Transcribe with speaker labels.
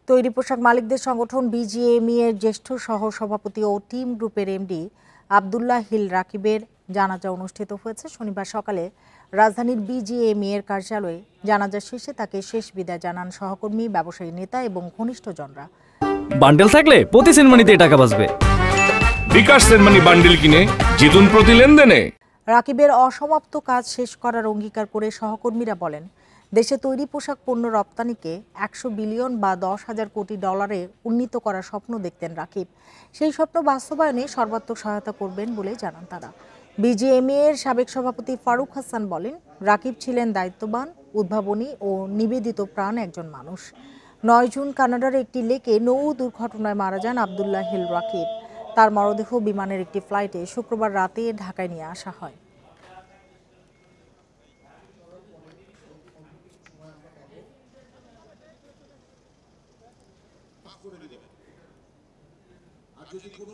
Speaker 1: তৈরি পোশাক মালিকদের সংগঠন বিজিএমই এর জ্যেষ্ঠ সহ সভাপতি ও টিম গ্রুপের এমডি আব্দুল্লাহ হিল রাকিবের জানাজা অনুষ্ঠিত হয়েছে শনিবার সকালে রাজধানীর বিজিএমই এর কার্যালয়ে। জানাজা শেষে তাকে শেষ বিদায় জানান সহকর্মী, ব্যবসায়ী নেতা এবং ঘনিষ্ঠজনরা।
Speaker 2: বান্ডেল থাকলে প্রতি সেনমানিতে টাকা বাঁচবে।
Speaker 3: বিকাশ সেনমানি বান্ডেল কিনে জিতুন প্রতি লেনদেনে।
Speaker 1: রাকিবের অসমাপ্ত কাজ শেষ করার অঙ্গীকার করে সহকর্মীরা বলেন, দেশে তৈরি পোশাক পণ্য রপ্তানিকে 100 বিলিয়ন বা 10,000 কোটি ডলারে উন্নীত করার স্বপ্ন দেখতেন রাকিব। সেই স্বপ্ন বাস্তবায়নে সর্বাত্মক সহায়তা করবেন বলে জানান তারা। বিজিএমই এর সাবেক সভাপতি ফারুক হাসান বলেন, রাকিব ছিলেন দায়িত্ববান, উদ্ভাবনী ও নিবেদিত প্রাণ একজন মানুষ। 9 জুন কানাডার একটি লেকে নৌ দুর্ঘটনায় মারা যান আব্দুল্লাহ হিল রাকিব। তার মরদেহ বিমানের একটি ফ্লাইটে শুক্রবার রাতে ঢাকায় নিয়ে আসা হয়। আর যদি কোনো